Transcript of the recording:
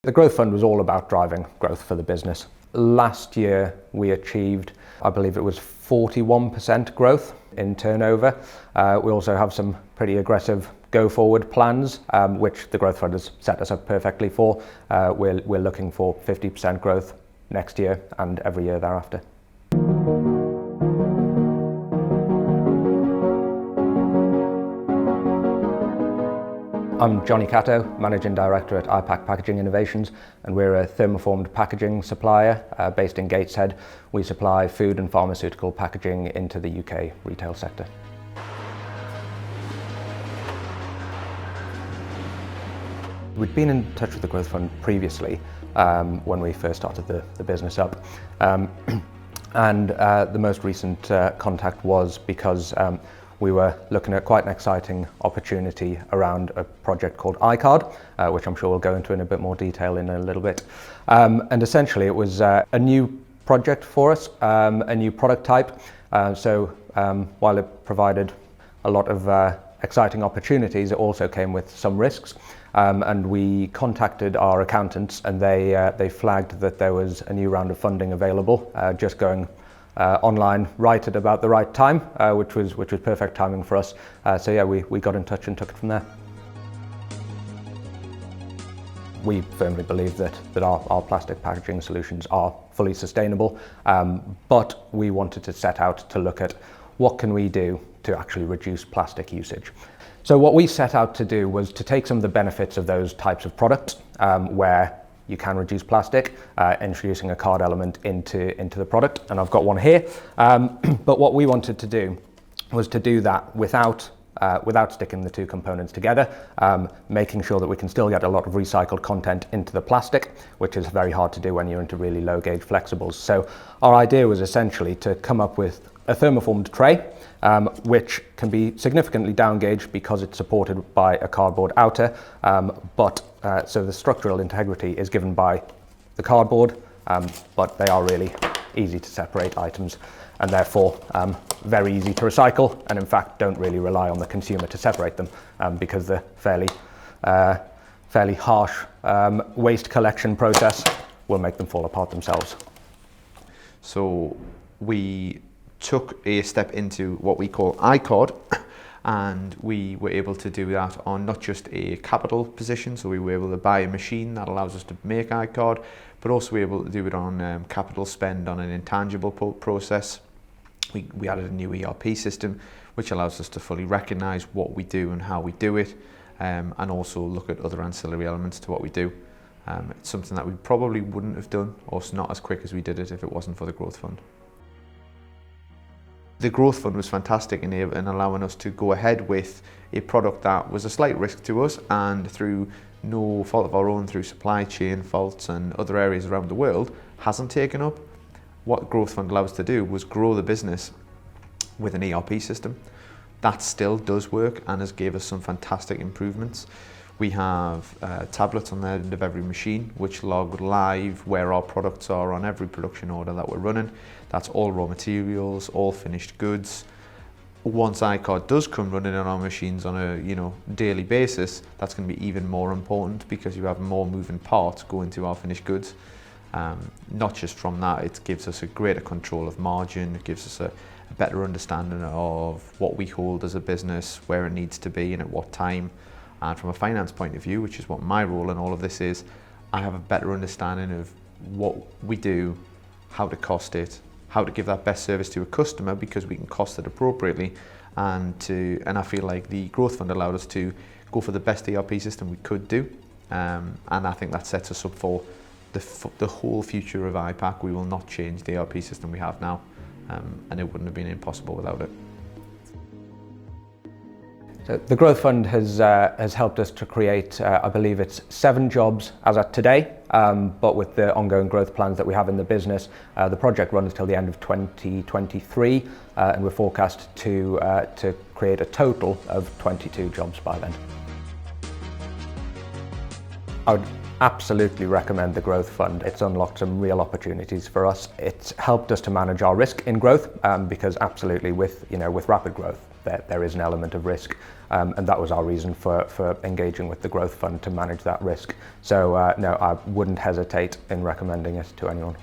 The Growth Fund was all about driving growth for the business. Last year we achieved, I believe it was 41% growth in turnover. We also have some pretty aggressive go-forward plans, which the Growth Fund has set us up perfectly for. We're looking for 50% growth next year and every year thereafter. I'm Jonny Catto, Managing Director at iPac Packaging Innovations, and we're a thermoformed packaging supplier based in Gateshead. We supply food and pharmaceutical packaging into the UK retail sector. We'd been in touch with the Growth Fund previously when we first started the business up. And the most recent contact was because we were looking at quite an exciting opportunity around a project called iCard, which I'm sure we'll go into in a bit more detail in a little bit. And essentially it was a new project for us, a new product type. So while it provided a lot of exciting opportunities, it also came with some risks. And we contacted our accountants, and they flagged that there was a new round of funding available, just going online right at about the right time, which was perfect timing for us. So yeah, we got in touch and took it from there. We firmly believe that our plastic packaging solutions are fully sustainable, but we wanted to set out to look at what can we do to actually reduce plastic usage. So what we set out to do was to take some of the benefits of those types of products where you can reduce plastic, introducing a card element into the product, and I've got one here. But what we wanted to do was to do that without sticking the two components together, making sure that we can still get a lot of recycled content into the plastic, which is very hard to do when you're into really low gauge flexibles. So our idea was essentially to come up with a thermoformed tray, which can be significantly down gauged because it's supported by a cardboard outer, so the structural integrity is given by the cardboard, but they are really easy to separate items and therefore very easy to recycle, and in fact don't really rely on the consumer to separate them because the fairly harsh waste collection process will make them fall apart themselves. So we took a step into what we call iCard, and we were able to do that on not just a capital position, so we were able to buy a machine that allows us to make iCard, but also we were able to do it on capital spend on an intangible process. We added a new ERP system which allows us to fully recognise what we do and how we do it, and also look at other ancillary elements to what we do. It's something that we probably wouldn't have done, or not as quick as we did it, if it wasn't for the Growth Fund. The Growth Fund was fantastic in allowing us to go ahead with a product that was a slight risk to us, and through no fault of our own, through supply chain faults and other areas around the world, hasn't taken up. What Growth Fund allowed us to do was grow the business with an ERP system. That still does work and has gave us some fantastic improvements. We have tablets on the end of every machine which log live where our products are on every production order that we're running. That's all raw materials, all finished goods. Once iCard does come running on our machines on a daily basis, that's going to be even more important because you have more moving parts going to our finished goods. Not just from that, it gives us a greater control of margin, it gives us a better understanding of what we hold as a business, where it needs to be and at what time. And from a finance point of view, which is what my role in all of this is, I have a better understanding of what we do, how to cost it, how to give that best service to a customer because we can cost it appropriately, and I feel like the Growth Fund allowed us to go for the best ERP system we could do, and I think that sets us up for the whole future of iPac. We will not change the ERP system we have now, and it wouldn't have been impossible without it. So the Growth Fund has helped us to create, I believe it's 7 jobs as at today, but with the ongoing growth plans that we have in the business, the project runs till the end of 2023, and we're forecast to create a total of 22 jobs by then. I would absolutely recommend the Growth Fund. It's unlocked some real opportunities for us. It's helped us to manage our risk in growth, because absolutely with rapid growth, there is an element of risk. And that was our reason for engaging with the growth fund to manage that risk. So no, I wouldn't hesitate in recommending it to anyone.